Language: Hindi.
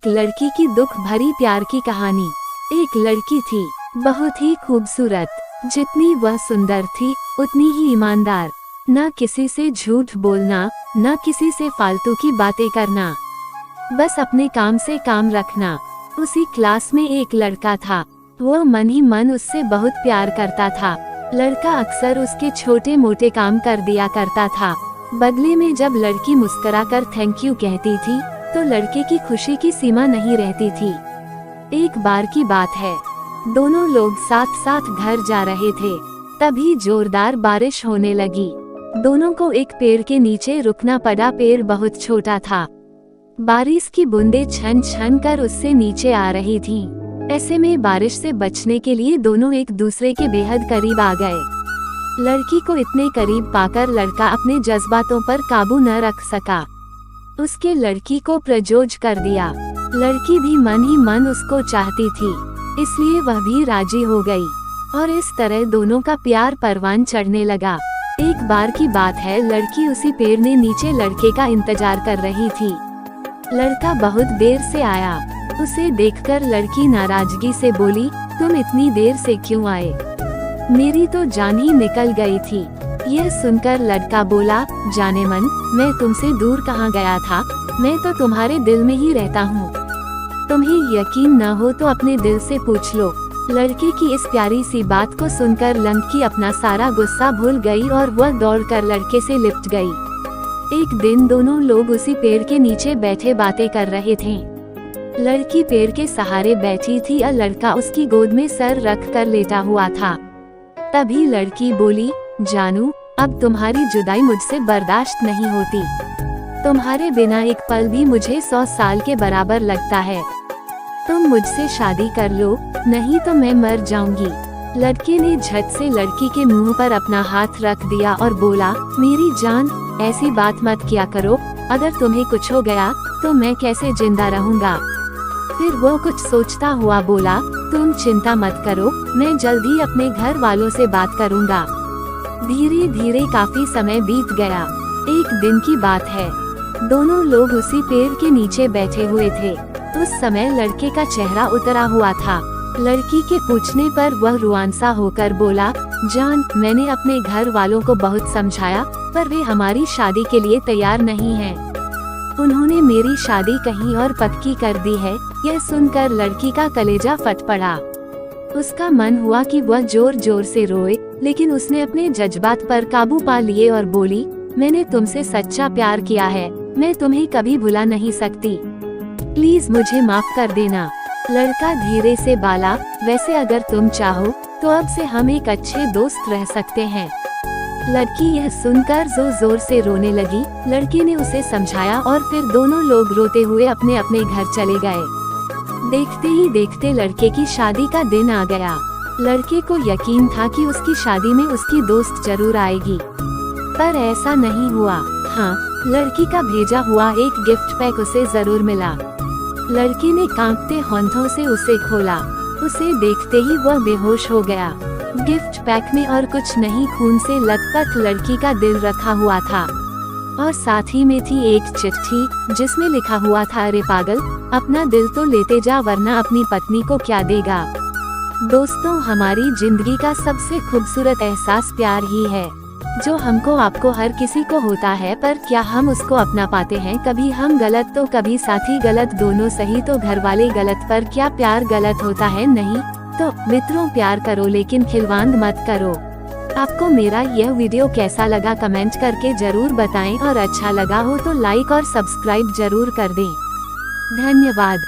एक लड़की की दुख भरी प्यार की कहानी। एक लड़की थी, बहुत ही खूबसूरत। जितनी वह सुंदर थी उतनी ही ईमानदार। न किसी से झूठ बोलना, न किसी से फालतू की बातें करना, बस अपने काम से काम रखना। उसी क्लास में एक लड़का था, वह मन ही मन उससे बहुत प्यार करता था। लड़का अक्सर उसके छोटे मोटे काम कर दिया करता था। बदले में जब लड़की मुस्कुराकर थैंक यू कहती थी तो लड़के की खुशी की सीमा नहीं रहती थी। एक बार की बात है, दोनों लोग साथ साथ घर जा रहे थे, तभी जोरदार बारिश होने लगी। दोनों को एक पेड़ के नीचे रुकना पड़ा। पेड़ बहुत छोटा था, बारिश की बूंदें छन छन कर उससे नीचे आ रही थीं। ऐसे में बारिश से बचने के लिए दोनों एक दूसरे के बेहद करीब आ गए। लड़की को इतने करीब पाकर लड़का अपने जज्बातों पर काबू न रख सका। उसके लड़की को प्रपोज कर दिया। लड़की भी मन ही मन उसको चाहती थी, इसलिए वह भी राजी हो गई और इस तरह दोनों का प्यार परवान चढ़ने लगा। एक बार की बात है, लड़की उसी पेड़ ने नीचे लड़के का इंतजार कर रही थी। लड़का बहुत देर से आया। उसे देखकर लड़की नाराजगी से बोली, तुम इतनी देर से क्यों आए? मेरी तो जान ही निकल गई थी। यह सुनकर लड़का बोला, जाने मन, मैं तुमसे दूर कहाँ गया था, मैं तो तुम्हारे दिल में ही रहता हूँ। तुम्हें यकीन न हो तो अपने दिल से पूछ लो। लड़के की इस प्यारी सी बात को सुनकर लड़की अपना सारा गुस्सा भूल गई और वह दौड़कर लड़के से लिपट गई। एक दिन दोनों लोग उसी पेड़ के नीचे बैठे बातें कर रहे थे। लड़की पेड़ के सहारे बैठी थी और लड़का उसकी गोद में सर रख कर लेटा हुआ था। तभी लड़की बोली, जानू, अब तुम्हारी जुदाई मुझसे बर्दाश्त नहीं होती। तुम्हारे बिना एक पल भी मुझे 100 साल के बराबर लगता है। तुम मुझसे शादी कर लो, नहीं तो मैं मर जाऊंगी। लड़के ने झट से लड़की के मुंह पर अपना हाथ रख दिया और बोला, मेरी जान, ऐसी बात मत किया करो। अगर तुम्हें कुछ हो गया तो मैं कैसे जिंदा रहूंगा? फिर वो कुछ सोचता हुआ बोला, तुम चिंता मत करो, मैं जल्द ही अपने घर वालों से बात करूंगा। धीरे धीरे काफी समय बीत गया। एक दिन की बात है, दोनों लोग उसी पेड़ के नीचे बैठे हुए थे। उस समय लड़के का चेहरा उतरा हुआ था। लड़की के पूछने पर वह रुआंसा होकर बोला, जान, मैंने अपने घर वालों को बहुत समझाया, पर वे हमारी शादी के लिए तैयार नहीं हैं। उन्होंने मेरी शादी कहीं और पक्की कर दी है। यह सुनकर लड़की का कलेजा फट पड़ा। उसका मन हुआ कि वह जोर जोर से रोए, लेकिन उसने अपने जज्बात पर काबू पा लिए और बोली, मैंने तुमसे सच्चा प्यार किया है, मैं तुम्हें कभी भुला नहीं सकती। प्लीज मुझे माफ कर देना। लड़का धीरे से बोला, वैसे अगर तुम चाहो तो अब से हम एक अच्छे दोस्त रह सकते हैं। लड़की यह सुनकर जोर जोर से रोने लगी। लड़के ने उसे समझाया और फिर दोनों लोग रोते हुए अपने अपने घर चले गए। देखते ही देखते लड़के की शादी का दिन आ गया। लड़के को यकीन था कि उसकी शादी में उसकी दोस्त जरूर आएगी, पर ऐसा नहीं हुआ। हाँ, लड़की का भेजा हुआ एक गिफ्ट पैक उसे जरूर मिला। लड़के ने कांपते हाथों से उसे खोला। उसे देखते ही वह बेहोश हो गया। गिफ्ट पैक में और कुछ नहीं, खून से लथपथ लड़की का दिल रखा हुआ था और साथ ही में थी एक चिट्ठी जिसमें लिखा हुआ था, अरे पागल, अपना दिल तो लेते जा, वरना अपनी पत्नी को क्या देगा। दोस्तों, हमारी जिंदगी का सबसे खूबसूरत एहसास प्यार ही है, जो हमको आपको हर किसी को होता है, पर क्या हम उसको अपना पाते हैं? कभी हम गलत तो कभी साथी गलत, दोनों सही तो घर वाले गलत, पर क्या प्यार गलत होता है? नहीं। तो मित्रों, प्यार करो लेकिन खिलवाड़ मत करो। आपको मेरा यह वीडियो कैसा लगा कमेंट करके जरूर बताएं और अच्छा लगा हो तो लाइक और सब्सक्राइब जरूर कर दें। धन्यवाद।